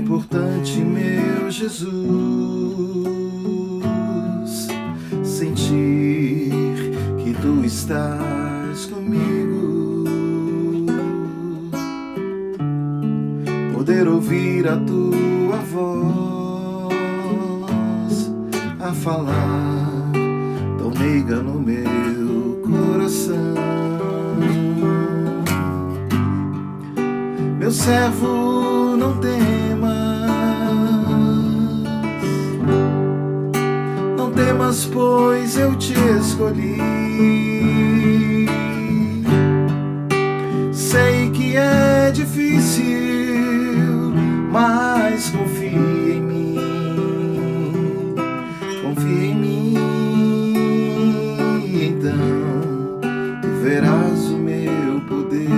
importante, meu Jesus, sentir que tu estás comigo, poder ouvir a tua voz a falar tão meiga no meu coração. Meu servo, não temas, pois eu te escolhi. Sei que é difícil, mas confia em mim, então tu verás o meu poder.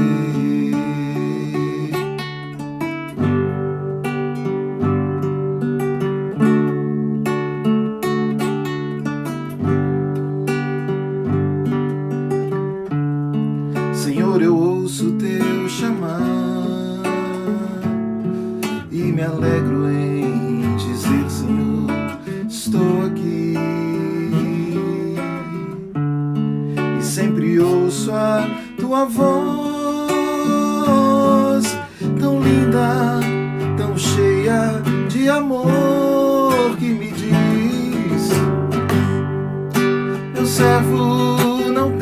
Senhor, eu ouço teu chamar e me alegro em dizer, Senhor, estou aqui. E sempre ouço a tua voz, tão linda, tão cheia de amor, que me diz: meu servo, não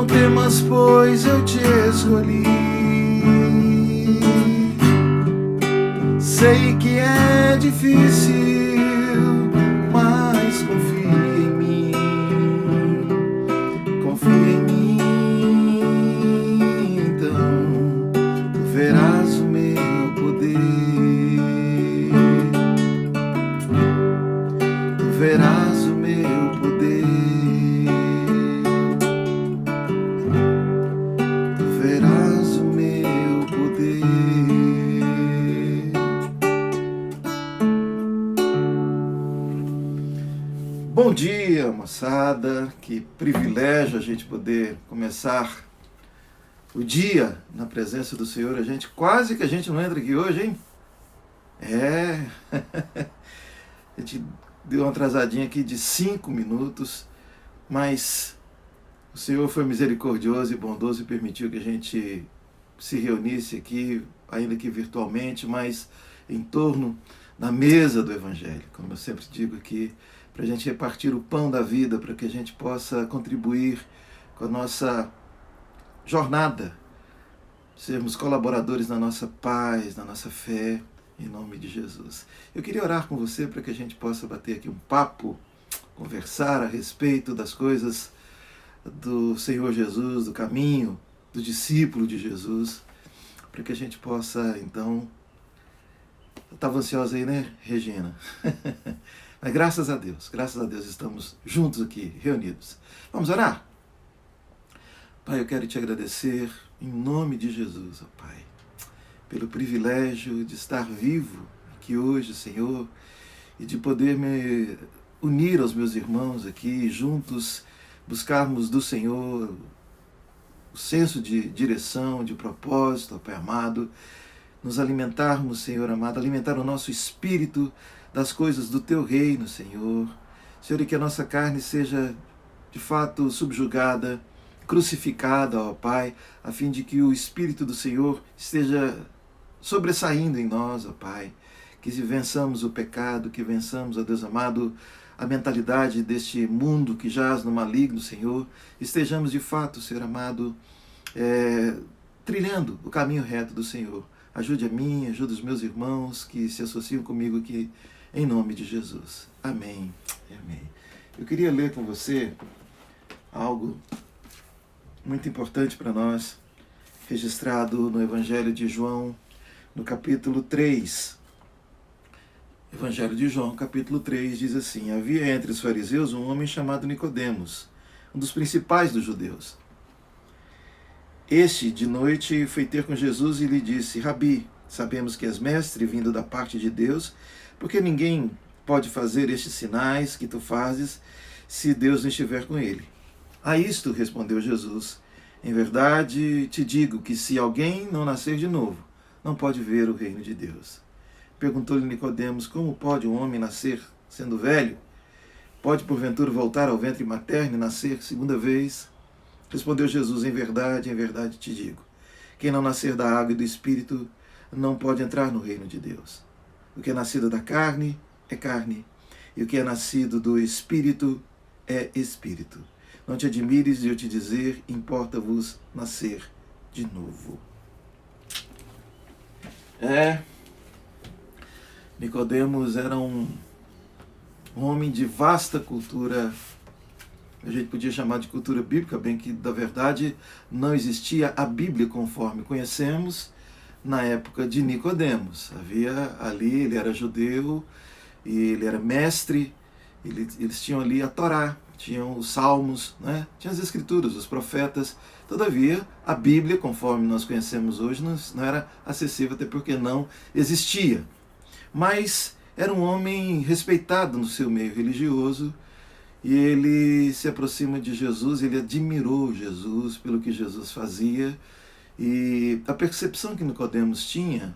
temas, pois eu te escolhi. Sei que é difícil, mas confia em mim, então tu verás o meu poder, tu verás o meu poder. Bom dia, moçada, que privilégio a gente poder começar o dia na presença do Senhor. Quase que a gente não entra aqui hoje, hein? A gente deu uma atrasadinha aqui de 5 minutos, mas o Senhor foi misericordioso e bondoso e permitiu que a gente se reunisse aqui, ainda que virtualmente, mas em torno da mesa do Evangelho, como eu sempre digo aqui, para a gente repartir o pão da vida, para que a gente possa contribuir com a nossa jornada, sermos colaboradores na nossa paz, na nossa fé, em nome de Jesus. Eu queria orar com você para que a gente possa bater aqui um papo, conversar a respeito das coisas do Senhor Jesus, do caminho, do discípulo de Jesus, para que a gente possa, então... Eu estava ansiosa aí, né, Regina? Mas graças a Deus estamos juntos aqui, reunidos. Vamos orar? Pai, eu quero te agradecer em nome de Jesus, ó Pai, pelo privilégio de estar vivo aqui hoje, Senhor, e de poder me unir aos meus irmãos aqui, juntos buscarmos do Senhor o senso de direção, de propósito, ó Pai amado, nos alimentarmos, Senhor amado, alimentar o nosso espírito das coisas do Teu reino, Senhor. Senhor, e que a nossa carne seja, de fato, subjugada, crucificada, ó Pai, a fim de que o Espírito do Senhor esteja sobressaindo em nós, ó Pai. Que vençamos o pecado, que vençamos, ó Deus amado, a mentalidade deste mundo que jaz no maligno, Senhor. Estejamos, de fato, Senhor amado, trilhando o caminho reto do Senhor. Ajude a mim, ajude os meus irmãos que se associam comigo aqui, em nome de Jesus. Amém. Amém. Eu queria ler com você algo muito importante para nós, registrado no Evangelho de João, no capítulo 3. Evangelho de João, capítulo 3, diz assim: havia entre os fariseus um homem chamado Nicodemos, um dos principais dos judeus. Este, de noite, foi ter com Jesus e lhe disse: Rabi, sabemos que és mestre vindo da parte de Deus, porque ninguém pode fazer estes sinais que tu fazes se Deus não estiver com ele. A isto respondeu Jesus: Em verdade te digo que se alguém não nascer de novo, não pode ver o reino de Deus. Perguntou-lhe Nicodemos: como pode um homem nascer sendo velho? Pode porventura voltar ao ventre materno e nascer segunda vez? Respondeu Jesus: em verdade te digo, quem não nascer da água e do Espírito não pode entrar no reino de Deus. O que é nascido da carne é carne, e o que é nascido do Espírito é Espírito. Não te admires de eu te dizer: importa-vos nascer de novo. Nicodemos era um homem de vasta cultura, a gente podia chamar de cultura bíblica, bem que, na verdade, não existia a Bíblia conforme conhecemos na época de Nicodemos. Havia ali, ele era judeu, e ele era mestre, eles tinham ali a Torá, tinham os salmos, né? Tinham as escrituras, os profetas. Todavia, a Bíblia, conforme nós conhecemos hoje, não era acessível, até porque não existia. Mas era um homem respeitado no seu meio religioso, e ele se aproxima de Jesus, ele admirou Jesus pelo que Jesus fazia, e a percepção que Nicodemos tinha,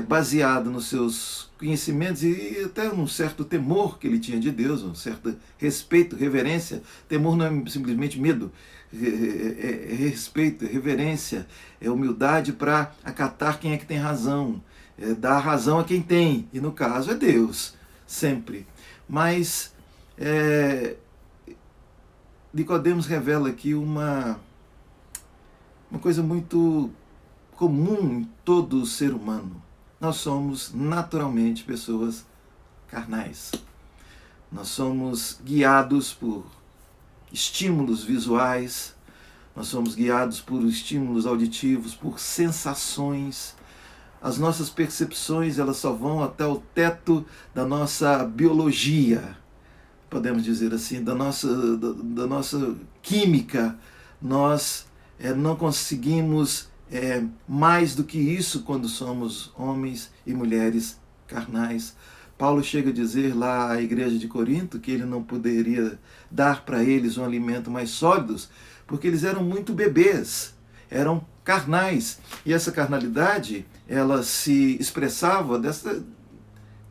baseada nos seus conhecimentos e até num certo temor que ele tinha de Deus, um certo respeito, reverência. Temor não é simplesmente medo, é respeito, é reverência, é humildade para acatar quem é que tem razão, dar razão a quem tem, e no caso é Deus, sempre. Mas Nicodemos revela aqui uma coisa muito comum em todo ser humano. Nós somos naturalmente pessoas carnais. Nós somos guiados por estímulos visuais, nós somos guiados por estímulos auditivos, por sensações. As nossas percepções, elas só vão até o teto da nossa biologia, podemos dizer assim, da nossa química. Nós não conseguimos mais do que isso quando somos homens e mulheres carnais. Paulo chega a dizer lá à igreja de Corinto que ele não poderia dar para eles um alimento mais sólido, porque eles eram muito bebês, eram carnais. E essa carnalidade, ela se expressava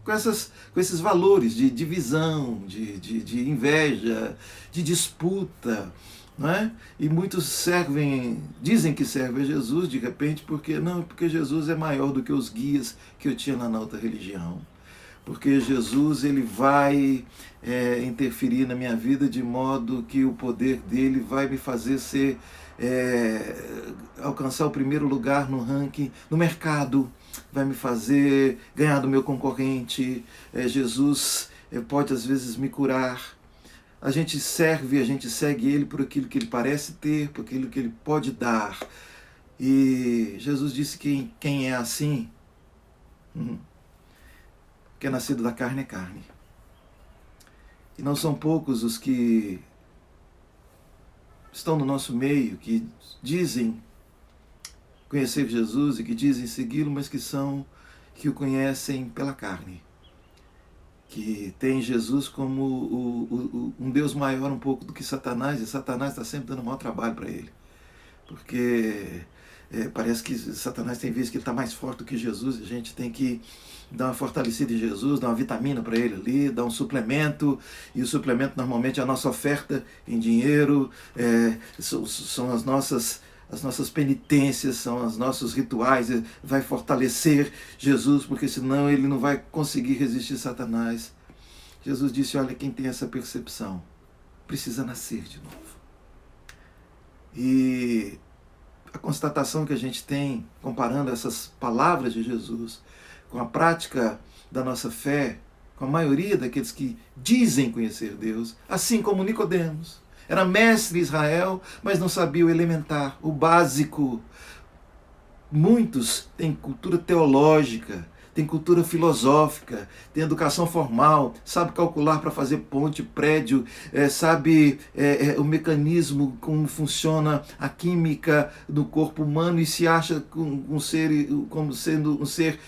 com esses valores de divisão, de inveja, de disputa. Não é? E muitos dizem que servem a Jesus de repente porque Jesus é maior do que os guias que eu tinha lá na outra religião. Porque Jesus ele vai interferir na minha vida de modo que o poder dele vai me fazer alcançar o primeiro lugar no ranking, no mercado, vai me fazer ganhar do meu concorrente. Jesus pode às vezes me curar. A gente segue ele por aquilo que ele parece ter, por aquilo que ele pode dar. E Jesus disse que quem é assim, que é nascido da carne é carne. E não são poucos os que estão no nosso meio, que dizem conhecer Jesus e que dizem segui-lo, mas que o conhecem pela carne. Que tem Jesus como um Deus maior um pouco do que Satanás, e Satanás está sempre dando maior trabalho para ele. Porque parece que Satanás tem vezes que ele está mais forte do que Jesus, e a gente tem que dar uma fortalecida em Jesus, dar uma vitamina para ele ali, dar um suplemento, e o suplemento normalmente é a nossa oferta em dinheiro, são as nossas penitências, são os nossos rituais, vai fortalecer Jesus, porque senão ele não vai conseguir resistir a Satanás. Jesus disse, olha, quem tem essa percepção precisa nascer de novo. E a constatação que a gente tem, comparando essas palavras de Jesus com a prática da nossa fé, com a maioria daqueles que dizem conhecer Deus, assim como Nicodemos, era mestre em Israel, mas não sabia o elementar, o básico. Muitos têm cultura teológica, têm cultura filosófica, têm educação formal, sabe calcular para fazer ponte, prédio, sabe o mecanismo, como funciona a química do corpo humano, e se acha como sendo um ser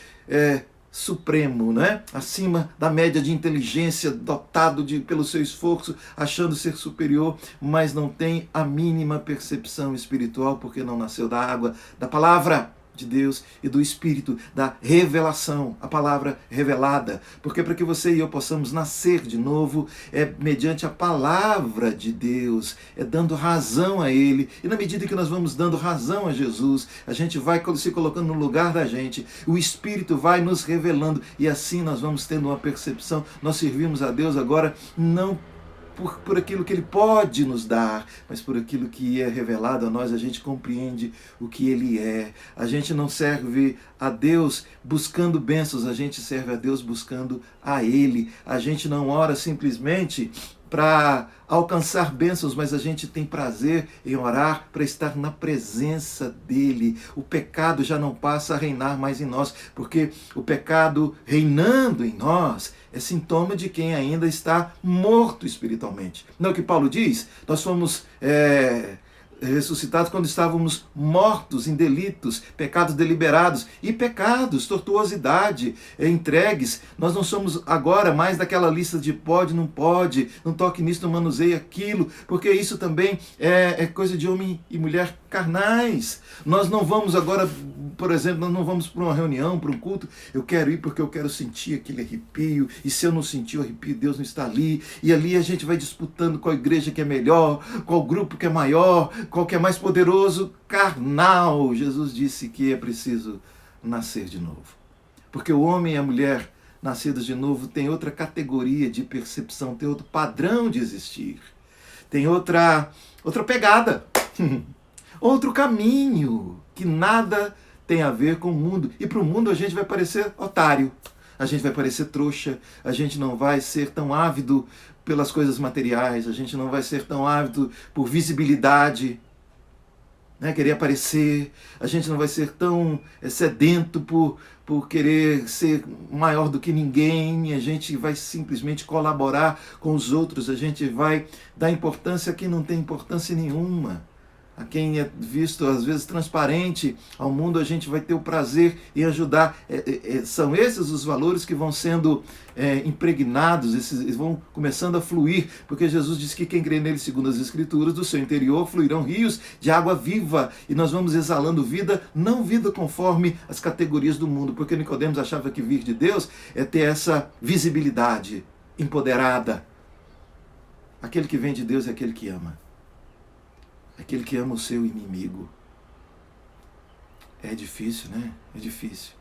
supremo, né? Acima da média de inteligência, dotado pelo seu esforço, achando ser superior, mas não tem a mínima percepção espiritual, porque não nasceu da água, da palavra de Deus e do Espírito, da revelação, a palavra revelada. Porque para que você e eu possamos nascer de novo, é mediante a palavra de Deus, é dando razão a Ele. E na medida que nós vamos dando razão a Jesus, a gente vai se colocando no lugar da gente, o Espírito vai nos revelando, e assim nós vamos tendo uma percepção. Nós servimos a Deus agora não por aquilo que Ele pode nos dar, mas por aquilo que é revelado a nós. A gente compreende o que Ele é. A gente não serve a Deus buscando bênçãos, a gente serve a Deus buscando a Ele. A gente não ora simplesmente para alcançar bênçãos, mas a gente tem prazer em orar para estar na presença dEle. O pecado já não passa a reinar mais em nós, porque o pecado reinando em nós é sintoma de quem ainda está morto espiritualmente. Não é o que Paulo diz? Nós fomos ressuscitados quando estávamos mortos em delitos, pecados deliberados e pecados, tortuosidade, entregues. Nós não somos agora mais daquela lista de pode, não toque nisso, não manuseie aquilo, porque isso também é coisa de homem e mulher carnais. Nós não vamos agora, por exemplo, nós não vamos para uma reunião, para um culto. Eu quero ir porque eu quero sentir aquele arrepio, e se eu não sentir o arrepio, Deus não está ali. E ali a gente vai disputando qual igreja que é melhor, qual grupo que é maior, qual que é mais poderoso. Carnal. Jesus disse que é preciso nascer de novo. Porque o homem e a mulher nascidos de novo têm outra categoria de percepção, tem outro padrão de existir, tem outra pegada, outro caminho, que nada tem a ver com o mundo. E para o mundo a gente vai parecer otário, a gente vai parecer trouxa, a gente não vai ser tão ávido pelas coisas materiais, a gente não vai ser tão ávido por visibilidade, querer aparecer, a gente não vai ser tão sedento por querer ser maior do que ninguém, a gente vai simplesmente colaborar com os outros, a gente vai dar importância a quem não tem importância nenhuma, a quem é visto às vezes transparente ao mundo. A gente vai ter o prazer em ajudar. São esses os valores que vão sendo impregnados, eles vão começando a fluir, porque Jesus disse que quem crê nele, segundo as Escrituras, do seu interior fluirão rios de água viva, e nós vamos exalando vida, não vida conforme as categorias do mundo, porque Nicodemos achava que vir de Deus é ter essa visibilidade empoderada. Aquele que vem de Deus é aquele que ama. Aquele que ama o seu inimigo. É difícil, né? É difícil.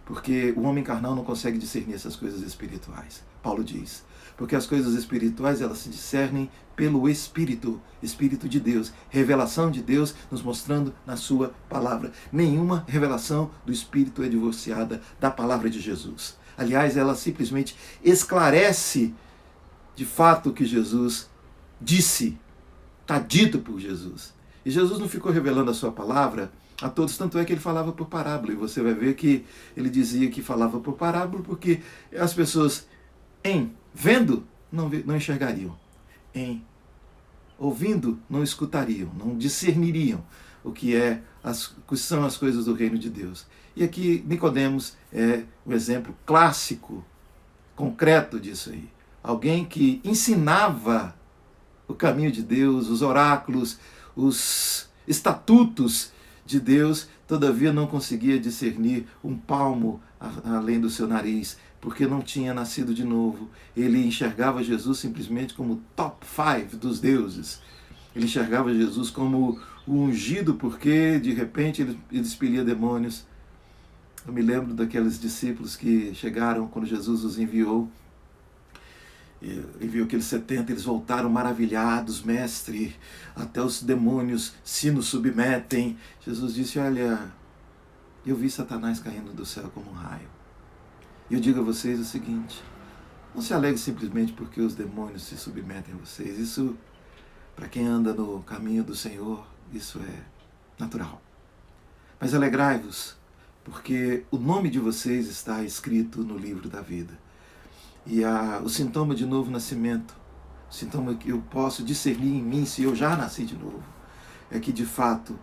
Porque o homem carnal não consegue discernir essas coisas espirituais. Paulo diz. Porque as coisas espirituais, elas se discernem pelo Espírito. Espírito de Deus. Revelação de Deus nos mostrando na sua palavra. Nenhuma revelação do Espírito é divorciada da palavra de Jesus. Aliás, ela simplesmente esclarece de fato o que Jesus disse. Está dito por Jesus. E Jesus não ficou revelando a sua palavra a todos, tanto é que ele falava por parábola. E você vai ver que ele dizia que falava por parábola porque as pessoas, em vendo, não enxergariam. Em ouvindo, não escutariam, não discerniriam o que são as coisas do reino de Deus. E aqui Nicodemos é um exemplo clássico, concreto disso aí. Alguém que ensinava o caminho de Deus, os oráculos, os estatutos de Deus, todavia não conseguia discernir um palmo além do seu nariz, porque não tinha nascido de novo. Ele enxergava Jesus simplesmente como o top 5 dos deuses. Ele enxergava Jesus como o ungido, porque de repente ele expelia demônios. Eu me lembro daqueles discípulos que chegaram quando Jesus os enviou aqueles 70, eles voltaram maravilhados. Mestre, até os demônios se nos submetem. Jesus disse, olha, eu vi Satanás caindo do céu como um raio. E eu digo a vocês o seguinte, não se alegre simplesmente porque os demônios se submetem a vocês. Isso, para quem anda no caminho do Senhor, isso é natural. Mas alegrai-vos, porque o nome de vocês está escrito no livro da vida. E o sintoma de novo nascimento, o sintoma que eu posso discernir em mim se eu já nasci de novo, é que de fato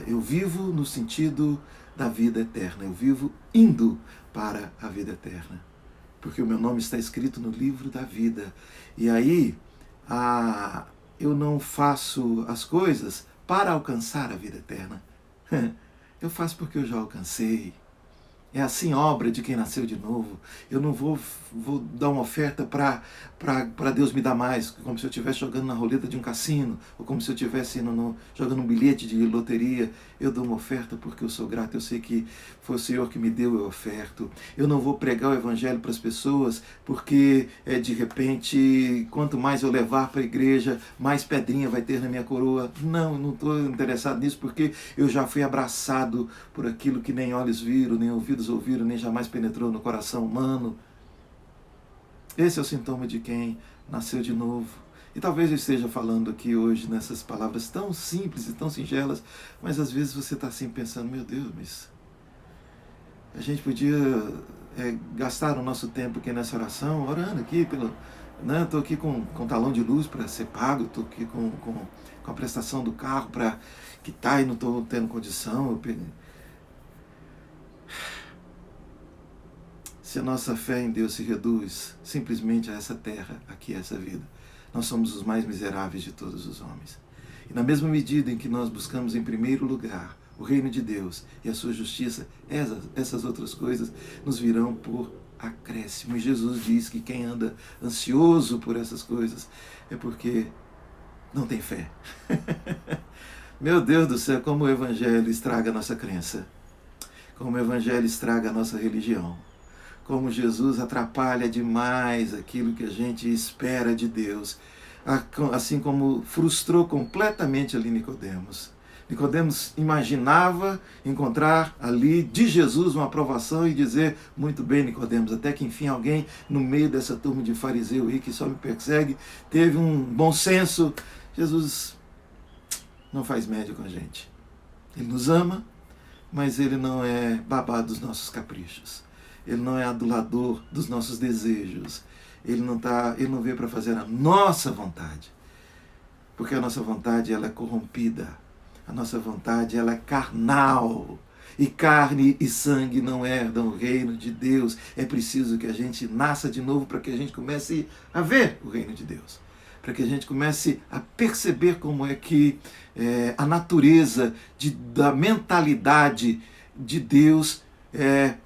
eu vivo no sentido da vida eterna. Eu vivo indo para a vida eterna, porque o meu nome está escrito no livro da vida. E aí, eu não faço as coisas para alcançar a vida eterna. Eu faço porque eu já alcancei. É assim obra de quem nasceu de novo. Eu não vou dar uma oferta para Deus me dar mais, como se eu estivesse jogando na roleta de um cassino, ou como se eu estivesse jogando um bilhete de loteria. Eu dou uma oferta porque eu sou grato, eu sei que foi o Senhor que me deu, eu oferto. Eu não vou pregar o Evangelho para as pessoas porque, de repente, quanto mais eu levar para a igreja, mais pedrinha vai ter na minha coroa. Não estou interessado nisso, porque eu já fui abraçado por aquilo que nem olhos viram, nem ouvidos ouviram, nem jamais penetrou no coração humano. Esse é o sintoma de quem nasceu de novo. E talvez eu esteja falando aqui hoje nessas palavras tão simples e tão singelas, mas às vezes você está assim pensando, meu Deus, mas a gente podia gastar o nosso tempo aqui nessa oração, orando aqui, estou aqui com talão de luz para ser pago, estou aqui com a prestação do carro para quitar e não estou tendo condição. Se a nossa fé em Deus se reduz simplesmente a essa terra, aqui, a essa vida, nós somos os mais miseráveis de todos os homens. E na mesma medida em que nós buscamos em primeiro lugar o reino de Deus e a sua justiça, essas outras coisas nos virão por acréscimo. E Jesus diz que quem anda ansioso por essas coisas é porque não tem fé. Meu Deus do céu, como o Evangelho estraga a nossa crença. Como o Evangelho estraga a nossa religião. Como Jesus atrapalha demais aquilo que a gente espera de Deus. Assim como frustrou completamente ali Nicodemos. Nicodemos imaginava encontrar ali de Jesus uma aprovação e dizer, muito bem, Nicodemos, até que enfim alguém no meio dessa turma de fariseu aí que só me persegue, teve um bom senso. Jesus não faz média com a gente. Ele nos ama, mas ele não é babá dos nossos caprichos. Ele não é adulador dos nossos desejos. Ele não veio para fazer a nossa vontade. Porque a nossa vontade ela é corrompida. A nossa vontade ela é carnal. E carne e sangue não herdam o reino de Deus. É preciso que a gente nasça de novo para que a gente comece a ver o reino de Deus. Para que a gente comece a perceber como é que a natureza da mentalidade de Deus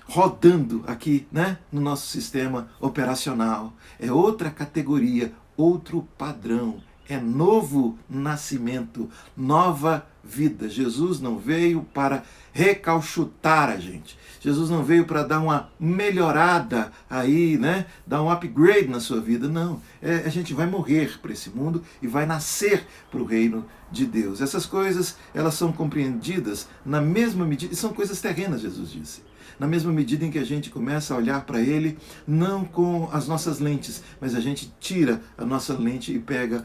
rodando aqui, né, no nosso sistema operacional. É outra categoria, outro padrão. É novo nascimento, nova vida. Jesus não veio para recalchutar a gente. Jesus não veio para dar uma melhorada aí, né? Dar um upgrade na sua vida. Não. A gente vai morrer para esse mundo e vai nascer para o reino de Deus. Essas coisas, elas são compreendidas na mesma medida, e são coisas terrenas, Jesus disse. Na mesma medida em que a gente começa a olhar para Ele, não com as nossas lentes, mas a gente tira a nossa lente e pega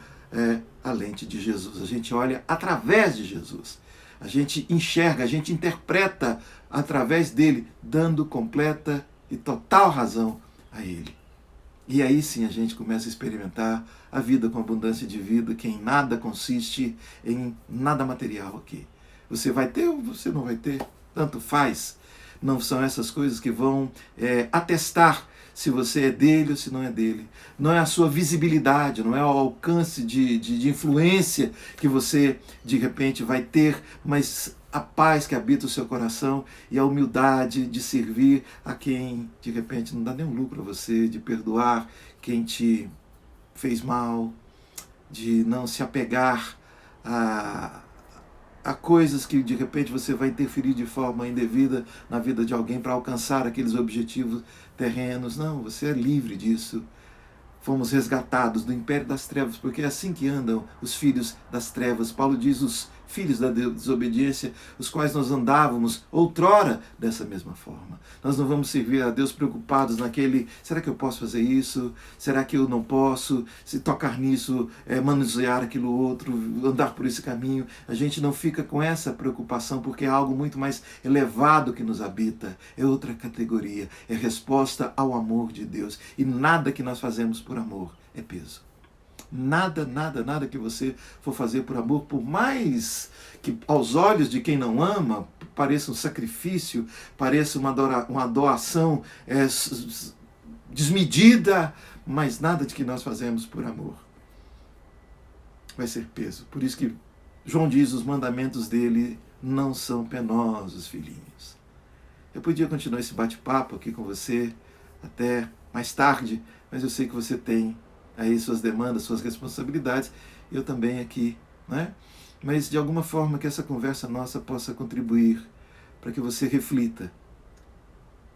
a lente de Jesus. A gente olha através de Jesus. A gente enxerga, a gente interpreta através dele, dando completa e total razão a ele. E aí sim a gente começa a experimentar a vida com abundância de vida, que em nada consiste em nada material aqui. Você vai ter ou você não vai ter, tanto faz. Não são essas coisas que vão atestar se você é dele ou se não é dele. Não é a sua visibilidade, não é o alcance de influência que você de repente vai ter, mas a paz que habita o seu coração e a humildade de servir a quem de repente não dá nenhum lucro a você, de perdoar quem te fez mal, de não se apegar a coisas que de repente você vai interferir de forma indevida na vida de alguém para alcançar aqueles objetivos terrenos. Não, você é livre disso. Fomos resgatados do império das trevas, porque é assim que andam os filhos das trevas. Paulo diz os filhos da desobediência, os quais nós andávamos outrora dessa mesma forma. Nós não vamos servir a Deus preocupados naquele, será que eu posso fazer isso? Será que eu não posso? Se tocar nisso, manusear aquilo outro, andar por esse caminho. A gente não fica com essa preocupação, porque é algo muito mais elevado que nos habita. É outra categoria, é resposta ao amor de Deus. E nada que nós fazemos por amor é peso. Nada, nada, nada que você for fazer por amor, por mais que aos olhos de quem não ama pareça um sacrifício, pareça uma doação desmedida, mas nada de que nós fazemos por amor vai ser peso. Por isso que João diz, os mandamentos dele não são penosos, filhinhos. Eu podia continuar esse bate-papo aqui com você até mais tarde, mas eu sei que você tem aí suas demandas, suas responsabilidades, eu também aqui, né? Mas de alguma forma que essa conversa nossa possa contribuir para que você reflita.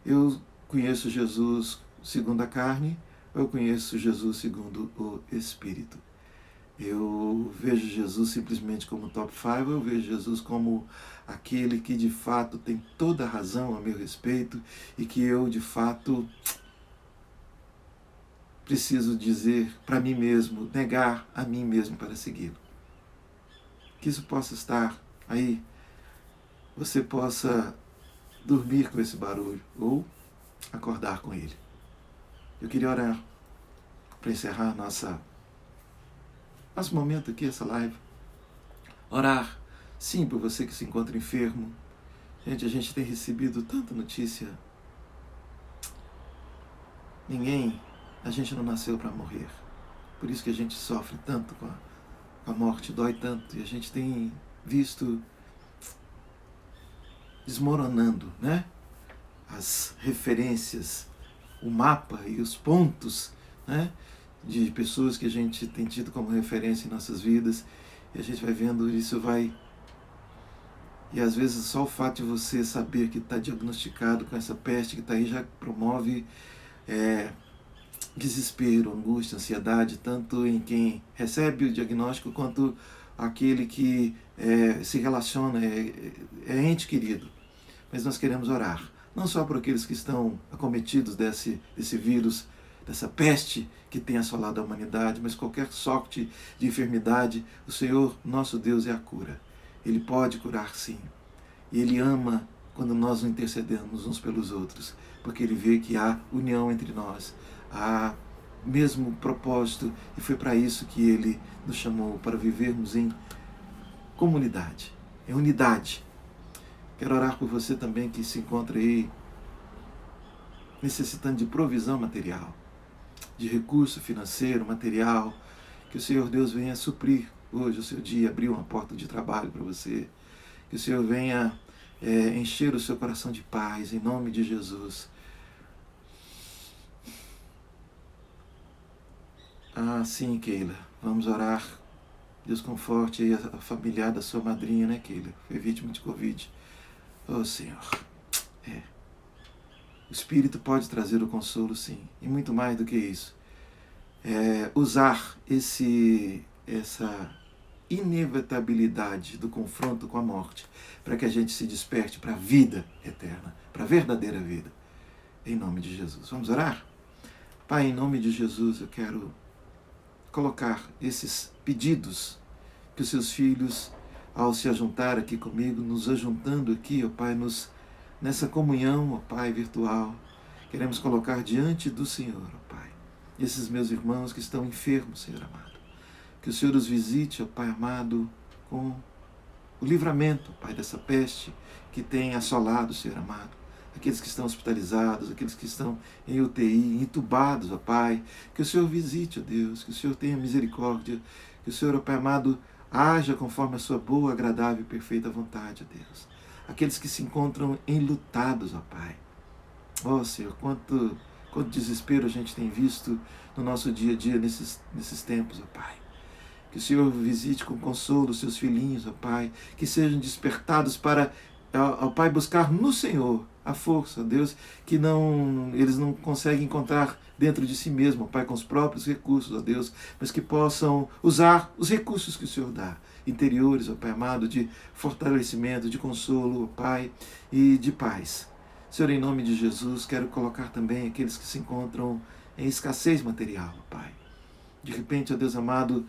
Eu conheço Jesus segundo a carne, ou eu conheço Jesus segundo o Espírito? Eu vejo Jesus simplesmente como top 5, eu vejo Jesus como aquele que de fato tem toda a razão a meu respeito e que eu de fato preciso dizer para mim mesmo, negar a mim mesmo para segui-lo. Que isso possa estar aí, você possa dormir com esse barulho ou acordar com ele. Eu queria orar para encerrar nosso momento aqui, essa live. Orar, sim, por você que se encontra enfermo. Gente, a gente tem recebido tanta notícia. A gente não nasceu para morrer. Por isso que a gente sofre tanto com a morte, dói tanto. E a gente tem visto desmoronando, né? As referências, o mapa e os pontos, né? De pessoas que a gente tem tido como referência em nossas vidas. E a gente vai vendo isso, E às vezes só o fato de você saber que está diagnosticado com essa peste que está aí já promove desespero, angústia, ansiedade, tanto em quem recebe o diagnóstico quanto aquele que se relaciona, é ente querido. Mas nós queremos orar, não só por aqueles que estão acometidos desse vírus, dessa peste que tem assolado a humanidade, mas qualquer sorte de enfermidade, o Senhor, nosso Deus, é a cura. Ele pode curar, sim. E Ele ama quando nós nos intercedemos uns pelos outros, porque Ele vê que há união entre nós, há mesmo propósito, e foi para isso que Ele nos chamou, para vivermos em comunidade, em unidade. Quero orar por você também que se encontra aí necessitando de provisão material, de recurso financeiro, material, que o Senhor Deus venha suprir hoje o seu dia, abrir uma porta de trabalho para você, que o Senhor venha encher o seu coração de paz, em nome de Jesus. Sim, Keila, vamos orar. Deus conforte aí a familiar da sua madrinha, né, Keila? Foi vítima de Covid. Oh, Senhor. O Espírito pode trazer o consolo, sim. E muito mais do que isso. Usar essa inevitabilidade do confronto com a morte para que a gente se desperte para a vida eterna, para a verdadeira vida. Em nome de Jesus. Vamos orar? Pai, em nome de Jesus, eu quero colocar esses pedidos que os seus filhos, ao se ajuntar aqui comigo, nos ajuntando aqui, ó Pai, nessa comunhão, ó Pai, virtual, queremos colocar diante do Senhor, ó Pai, esses meus irmãos que estão enfermos, Senhor amado. Que o Senhor os visite, ó Pai amado, com o livramento, ó Pai, dessa peste que tem assolado, Senhor amado. Aqueles que estão hospitalizados, aqueles que estão em UTI, entubados, ó Pai. Que o Senhor visite, ó Deus, que o Senhor tenha misericórdia, que o Senhor, ó Pai amado, haja conforme a sua boa, agradável e perfeita vontade, ó Deus. Aqueles que se encontram enlutados, ó Pai. Ó Senhor, quanto desespero a gente tem visto no nosso dia a dia nesses tempos, ó Pai. Que o Senhor visite com consolo os seus filhinhos, ó Pai, que sejam despertados para, ó Pai, buscar no Senhor a força, ó Deus, que eles não conseguem encontrar dentro de si mesmo, ó Pai, com os próprios recursos, ó Deus, mas que possam usar os recursos que o Senhor dá, interiores, ó Pai amado, de fortalecimento, de consolo, ó Pai, e de paz. Senhor, em nome de Jesus, quero colocar também aqueles que se encontram em escassez material, ó Pai. De repente, ó Deus amado,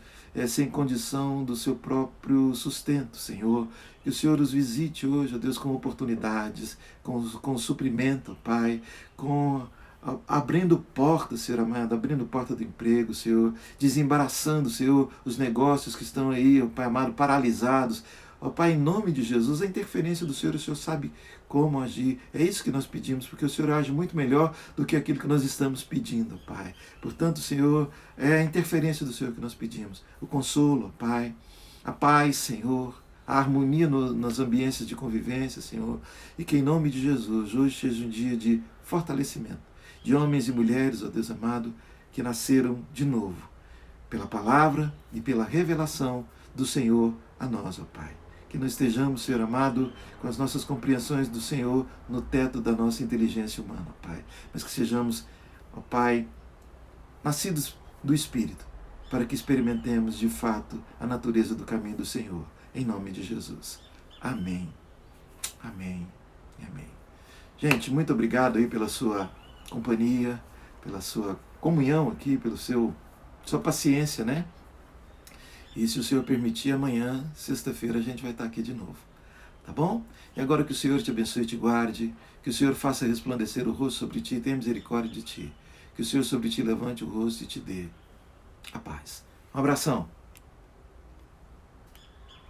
sem condição do seu próprio sustento, Senhor. Que o Senhor os visite hoje, ó Deus, com oportunidades, com suprimento, ó Pai, com abrindo porta, Senhor amado, abrindo porta do emprego, Senhor, desembaraçando, Senhor, os negócios que estão aí, ó Pai amado, paralisados. Ó Pai, em nome de Jesus, a interferência do Senhor, o Senhor sabe como agir. É isso que nós pedimos, porque o Senhor age muito melhor do que aquilo que nós estamos pedindo, Pai. Portanto, Senhor, é a interferência do Senhor que nós pedimos. O consolo, Pai, a paz, Senhor, a harmonia nas ambiências de convivência, Senhor. E que em nome de Jesus, hoje seja um dia de fortalecimento de homens e mulheres, ó Deus amado, que nasceram de novo, pela palavra e pela revelação do Senhor a nós, ó Pai. Que não estejamos, Senhor amado, com as nossas compreensões do Senhor no teto da nossa inteligência humana, ó Pai. Mas que sejamos, ó Pai, nascidos do Espírito, para que experimentemos de fato a natureza do caminho do Senhor. Em nome de Jesus. Amém. Amém. Amém. Gente, muito obrigado aí pela sua companhia, pela sua comunhão aqui, pela sua paciência, né? E se o Senhor permitir, amanhã, sexta-feira, a gente vai estar aqui de novo. Tá bom? E agora que o Senhor te abençoe e te guarde, que o Senhor faça resplandecer o rosto sobre ti e tenha misericórdia de ti. Que o Senhor sobre ti levante o rosto e te dê a paz. Um abração.